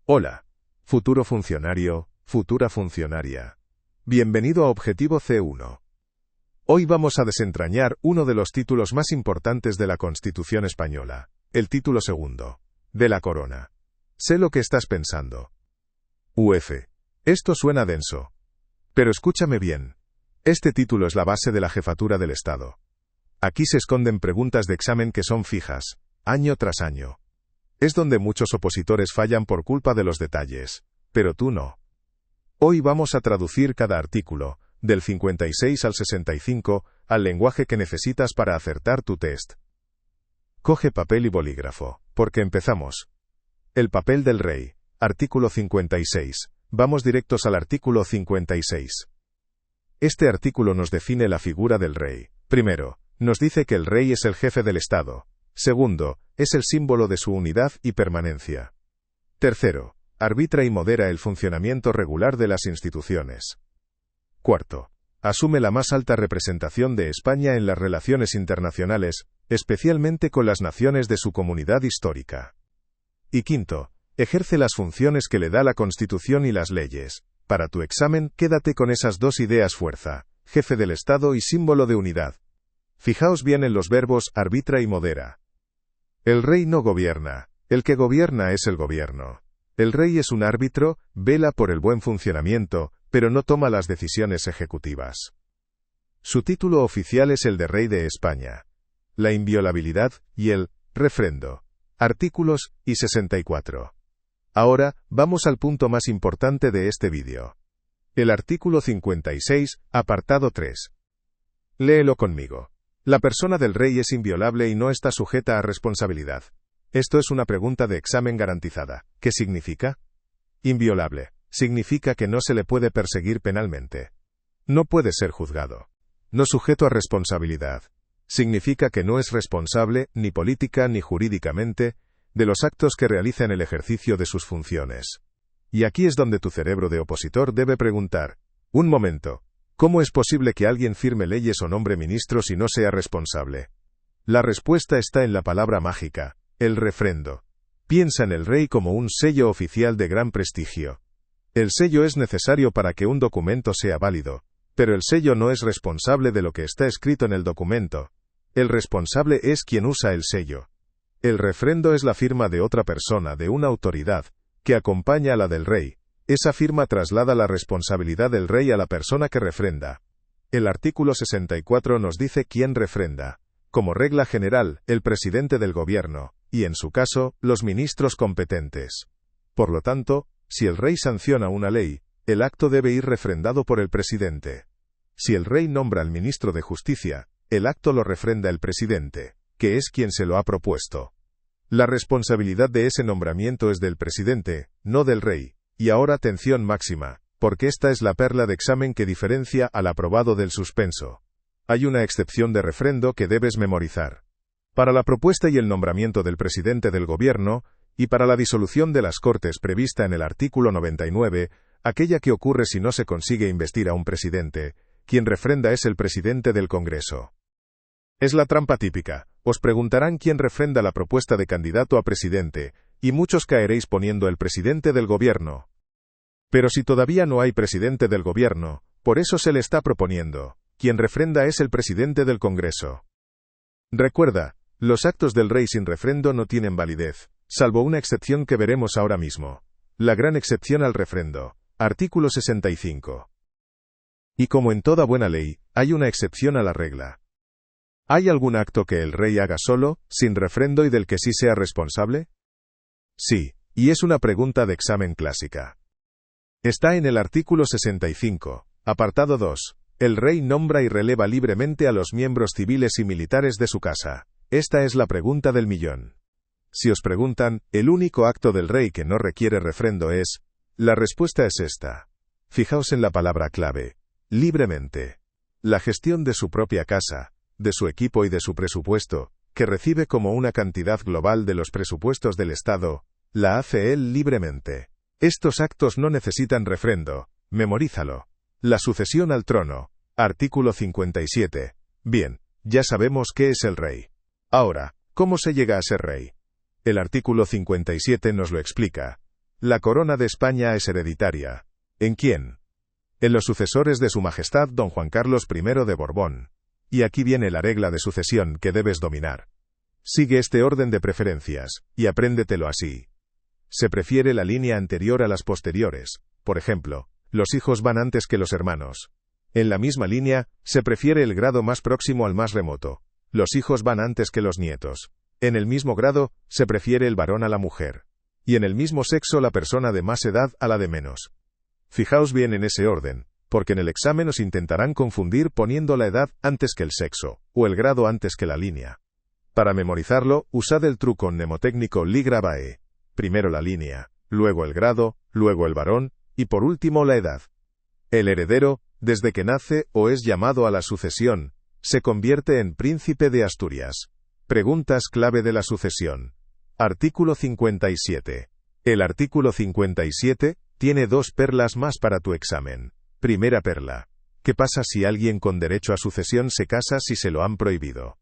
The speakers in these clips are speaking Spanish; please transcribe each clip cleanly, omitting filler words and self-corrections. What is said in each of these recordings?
Hola, futuro funcionario, futura funcionaria. Bienvenido a Objetivo C1. Hoy vamos a desentrañar uno de los títulos más importantes de la Constitución española, el título segundo, de la Corona. Sé lo que estás pensando. UF. Esto suena denso. Pero escúchame bien. Este título es la base de la jefatura del Estado. Aquí se esconden preguntas de examen que son fijas, año tras año. Es donde muchos opositores fallan por culpa de los detalles, pero tú no. Hoy vamos a traducir cada artículo, del 56 al 65, al lenguaje que necesitas para acertar tu test. Coge papel y bolígrafo, porque empezamos. El papel del rey, artículo 56. Vamos directos al artículo 56. Este artículo nos define la figura del rey. Primero, nos dice que el rey es el jefe del Estado. Segundo, es el símbolo de su unidad y permanencia. Tercero, arbitra y modera el funcionamiento regular de las instituciones. Cuarto, asume la más alta representación de España en las relaciones internacionales, especialmente con las naciones de su comunidad histórica. Y quinto, ejerce las funciones que le da la Constitución y las leyes. Para tu examen, quédate con esas dos ideas: fuerza, jefe del Estado y símbolo de unidad. Fijaos bien en los verbos arbitra y modera. El rey no gobierna, el que gobierna es el gobierno. El rey es un árbitro, vela por el buen funcionamiento, pero no toma las decisiones ejecutivas. Su título oficial es el de Rey de España. La inviolabilidad y el refrendo. Artículos y 64. Ahora, vamos al punto más importante de este vídeo. El artículo 56, apartado 3. Léelo conmigo. La persona del rey es inviolable y no está sujeta a responsabilidad. Esto es una pregunta de examen garantizada. ¿Qué significa? Inviolable. Significa que no se le puede perseguir penalmente. No puede ser juzgado. No sujeto a responsabilidad. Significa que no es responsable, ni política ni jurídicamente, de los actos que realiza en el ejercicio de sus funciones. Y aquí es donde tu cerebro de opositor debe preguntar: un momento. ¿Cómo es posible que alguien firme leyes o nombre ministros y no sea responsable? La respuesta está en la palabra mágica, el refrendo. Piensa en el rey como un sello oficial de gran prestigio. El sello es necesario para que un documento sea válido, pero el sello no es responsable de lo que está escrito en el documento. El responsable es quien usa el sello. El refrendo es la firma de otra persona, de una autoridad, que acompaña a la del rey. Esa firma traslada la responsabilidad del rey a la persona que refrenda. El artículo 64 nos dice quién refrenda. Como regla general, el presidente del gobierno, y en su caso, los ministros competentes. Por lo tanto, si el rey sanciona una ley, el acto debe ir refrendado por el presidente. Si el rey nombra al ministro de Justicia, el acto lo refrenda el presidente, que es quien se lo ha propuesto. La responsabilidad de ese nombramiento es del presidente, no del rey. Y ahora atención máxima, porque esta es la perla de examen que diferencia al aprobado del suspenso. Hay una excepción de refrendo que debes memorizar. Para la propuesta y el nombramiento del presidente del gobierno, y para la disolución de las Cortes prevista en el artículo 99, aquella que ocurre si no se consigue investir a un presidente, quien refrenda es el presidente del Congreso. Es la trampa típica. Os preguntarán quién refrenda la propuesta de candidato a presidente, y muchos caeréis poniendo el presidente del gobierno. Pero si todavía no hay presidente del gobierno, por eso se le está proponiendo. Quien refrenda es el presidente del Congreso. Recuerda, los actos del rey sin refrendo no tienen validez, salvo una excepción que veremos ahora mismo. La gran excepción al refrendo. Artículo 65. Y como en toda buena ley, hay una excepción a la regla. ¿Hay algún acto que el rey haga solo, sin refrendo y del que sí sea responsable? Sí, y es una pregunta de examen clásica. Está en el artículo 65, apartado 2. El rey nombra y releva libremente a los miembros civiles y militares de su casa. Esta es la pregunta del millón. Si os preguntan, ¿el único acto del rey que no requiere refrendo es? La respuesta es esta. Fijaos en la palabra clave. Libremente. La gestión de su propia casa, de su equipo y de su presupuesto, que recibe como una cantidad global de los presupuestos del Estado, la hace él libremente. Estos actos no necesitan refrendo, memorízalo. La sucesión al trono, artículo 57. Bien, ya sabemos qué es el rey. Ahora, ¿cómo se llega a ser rey? El artículo 57 nos lo explica. La corona de España es hereditaria. ¿En quién? En los sucesores de Su Majestad Don Juan Carlos I de Borbón. Y aquí viene la regla de sucesión que debes dominar. Sigue este orden de preferencias, y apréndetelo así. Se prefiere la línea anterior a las posteriores. Por ejemplo, los hijos van antes que los hermanos. En la misma línea, se prefiere el grado más próximo al más remoto. Los hijos van antes que los nietos. En el mismo grado, se prefiere el varón a la mujer. Y en el mismo sexo la persona de más edad a la de menos. Fijaos bien en ese orden, porque en el examen os intentarán confundir poniendo la edad antes que el sexo, o el grado antes que la línea. Para memorizarlo, usad el truco mnemotécnico Li-Gravae. Primero la línea, luego el grado, luego el varón, y por último la edad. El heredero, desde que nace o es llamado a la sucesión, se convierte en príncipe de Asturias. Preguntas clave de la sucesión. Artículo 57. El artículo 57 tiene 2 perlas más para tu examen. Primera perla. ¿Qué pasa si alguien con derecho a sucesión se casa si se lo han prohibido?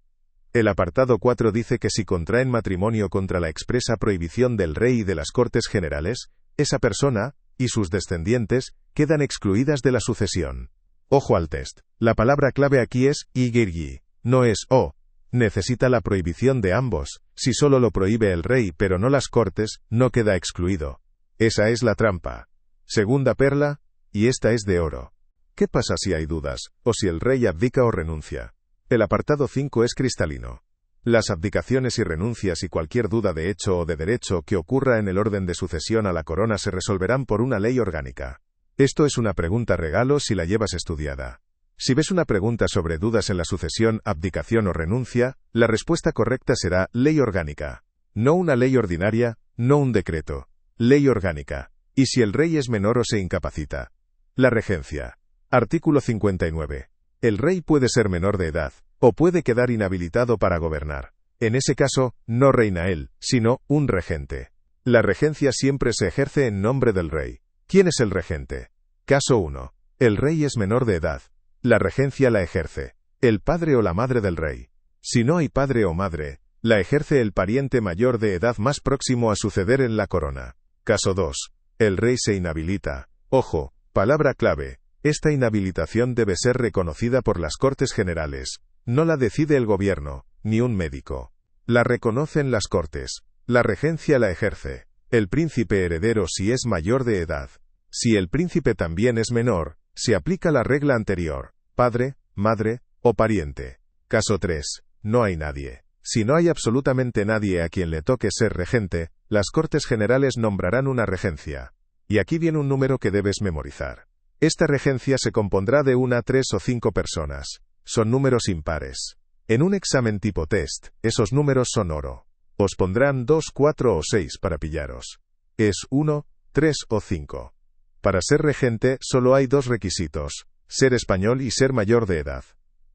El apartado 4 dice que si contraen matrimonio contra la expresa prohibición del rey y de las Cortes Generales, esa persona, y sus descendientes, quedan excluidas de la sucesión. Ojo al test. La palabra clave aquí es igirgi, no es o. Necesita la prohibición de ambos. Si solo lo prohíbe el rey pero no las Cortes, no queda excluido. Esa es la trampa. Segunda perla, y esta es de oro. ¿Qué pasa si hay dudas, o si el rey abdica o renuncia? El apartado 5 es cristalino. Las abdicaciones y renuncias y cualquier duda de hecho o de derecho que ocurra en el orden de sucesión a la corona se resolverán por una ley orgánica. Esto es una pregunta regalo si la llevas estudiada. Si ves una pregunta sobre dudas en la sucesión, abdicación o renuncia, la respuesta correcta será ley orgánica. No una ley ordinaria, no un decreto. Ley orgánica. Y si el rey es menor o se incapacita. La regencia. Artículo 59. El rey puede ser menor de edad, o puede quedar inhabilitado para gobernar. En ese caso, no reina él, sino un regente. La regencia siempre se ejerce en nombre del rey. ¿Quién es el regente? Caso 1. El rey es menor de edad. La regencia la ejerce el padre o la madre del rey. Si no hay padre o madre, la ejerce el pariente mayor de edad más próximo a suceder en la corona. Caso 2. El rey se inhabilita. Ojo, palabra clave. Esta inhabilitación debe ser reconocida por las Cortes Generales. No la decide el gobierno, ni un médico. La reconocen las Cortes. La regencia la ejerce el príncipe heredero si es mayor de edad. Si el príncipe también es menor, se aplica la regla anterior. Padre, madre, o pariente. Caso 3. No hay nadie. Si no hay absolutamente nadie a quien le toque ser regente, las Cortes Generales nombrarán una regencia. Y aquí viene un número que debes memorizar. Esta regencia se compondrá de 1, 3 o 5 personas. Son números impares. En un examen tipo test, esos números son oro. Os pondrán 2, 4 o 6 para pillaros. Es 1, 3 o 5. Para ser regente solo hay 2 requisitos: ser español y ser mayor de edad.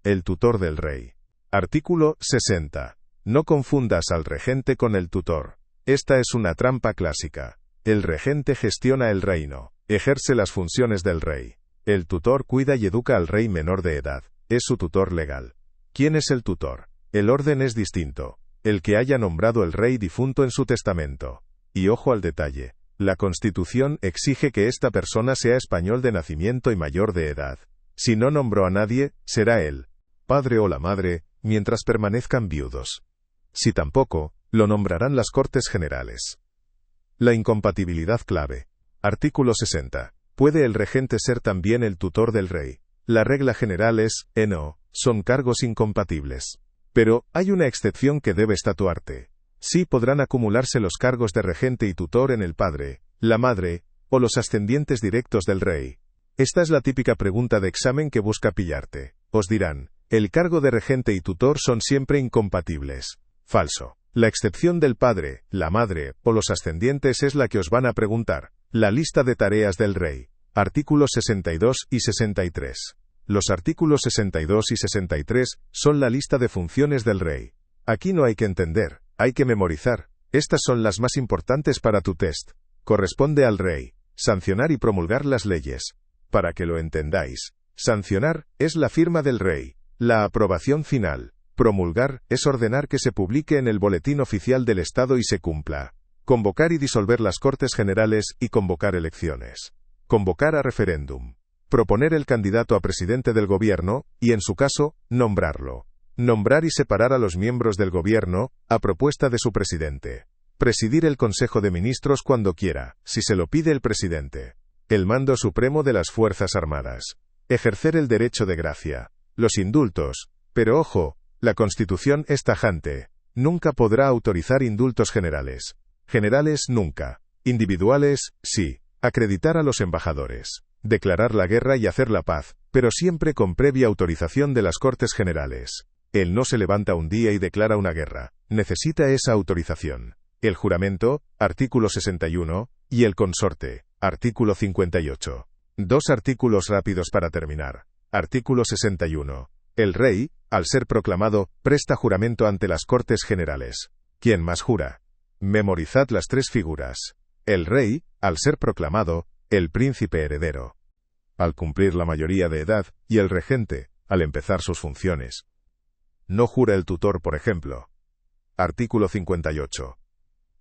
El tutor del rey. Artículo 60. No confundas al regente con el tutor. Esta es una trampa clásica. El regente gestiona el reino, ejerce las funciones del rey. El tutor cuida y educa al rey menor de edad, es su tutor legal. ¿Quién es el tutor? El orden es distinto. El que haya nombrado el rey difunto en su testamento. Y ojo al detalle. La Constitución exige que esta persona sea español de nacimiento y mayor de edad. Si no nombró a nadie, será él, padre o la madre, mientras permanezcan viudos. Si tampoco, lo nombrarán las Cortes Generales. La incompatibilidad clave. Artículo 60. ¿Puede el regente ser también el tutor del rey? La regla general es, no, son cargos incompatibles. Pero, hay una excepción que debe estatuarte. Sí podrán acumularse los cargos de regente y tutor en el padre, la madre, o los ascendientes directos del rey. Esta es la típica pregunta de examen que busca pillarte. Os dirán, el cargo de regente y tutor son siempre incompatibles. Falso. La excepción del padre, la madre, o los ascendientes es la que os van a preguntar. La lista de tareas del rey. Artículos 62 y 63. Los artículos 62 y 63 son la lista de funciones del rey. Aquí no hay que entender, hay que memorizar. Estas son las más importantes para tu test. Corresponde al rey sancionar y promulgar las leyes. Para que lo entendáis, sancionar es la firma del rey, la aprobación final. Promulgar es ordenar que se publique en el Boletín Oficial del Estado y se cumpla. Convocar y disolver las Cortes Generales y convocar elecciones. Convocar a referéndum. Proponer el candidato a presidente del gobierno, y en su caso, nombrarlo. Nombrar y separar a los miembros del gobierno, a propuesta de su presidente. Presidir el Consejo de Ministros cuando quiera, si se lo pide el presidente. El mando supremo de las Fuerzas Armadas. Ejercer el derecho de gracia. Los indultos. Pero ojo, la Constitución es tajante. Nunca podrá autorizar indultos generales. Generales nunca. Individuales, sí. Acreditar a los embajadores. Declarar la guerra y hacer la paz, pero siempre con previa autorización de las Cortes Generales. Él no se levanta un día y declara una guerra. Necesita esa autorización. El juramento, artículo 61, y el consorte, artículo 58. Dos artículos rápidos para terminar. Artículo 61. El rey, al ser proclamado, presta juramento ante las Cortes Generales. ¿Quién más jura? Memorizad las tres figuras. El rey, al ser proclamado, el príncipe heredero. Al cumplir la mayoría de edad, y el regente, al empezar sus funciones. No jura el tutor, por ejemplo. Artículo 58.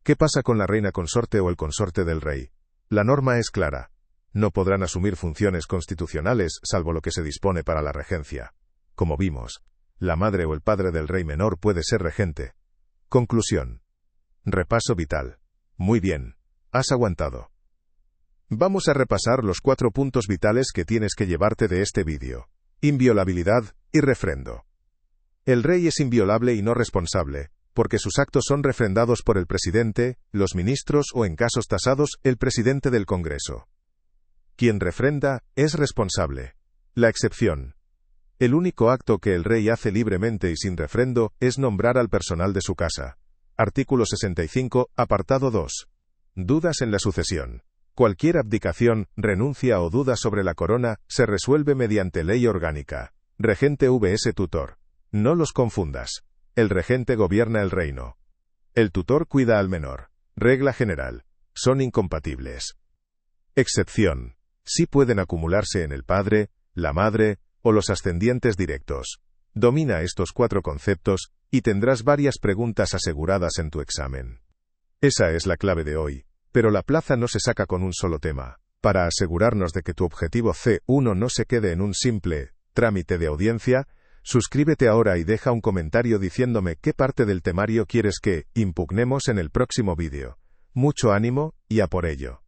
¿Qué pasa con la reina consorte o el consorte del rey? La norma es clara. No podrán asumir funciones constitucionales salvo lo que se dispone para la regencia. Como vimos, la madre o el padre del rey menor puede ser regente. Conclusión. Repaso vital. Muy bien. Has aguantado. Vamos a repasar los 4 puntos vitales que tienes que llevarte de este vídeo. Inviolabilidad y refrendo. El rey es inviolable y no responsable, porque sus actos son refrendados por el presidente, los ministros o en casos tasados, el presidente del Congreso. Quien refrenda, es responsable. La excepción. El único acto que el rey hace libremente y sin refrendo, es nombrar al personal de su casa. Artículo 65, apartado 2. Dudas en la sucesión. Cualquier abdicación, renuncia o duda sobre la corona, se resuelve mediante ley orgánica. Regente vs tutor. No los confundas. El regente gobierna el reino. El tutor cuida al menor. Regla general. Son incompatibles. Excepción. Sí pueden acumularse en el padre, la madre, o los ascendientes directos. Domina estos 4 conceptos, y tendrás varias preguntas aseguradas en tu examen. Esa es la clave de hoy, pero la plaza no se saca con un solo tema. Para asegurarnos de que tu objetivo C1 no se quede en un simple trámite de audiencia, suscríbete ahora y deja un comentario diciéndome qué parte del temario quieres que impugnemos en el próximo vídeo. Mucho ánimo, y a por ello.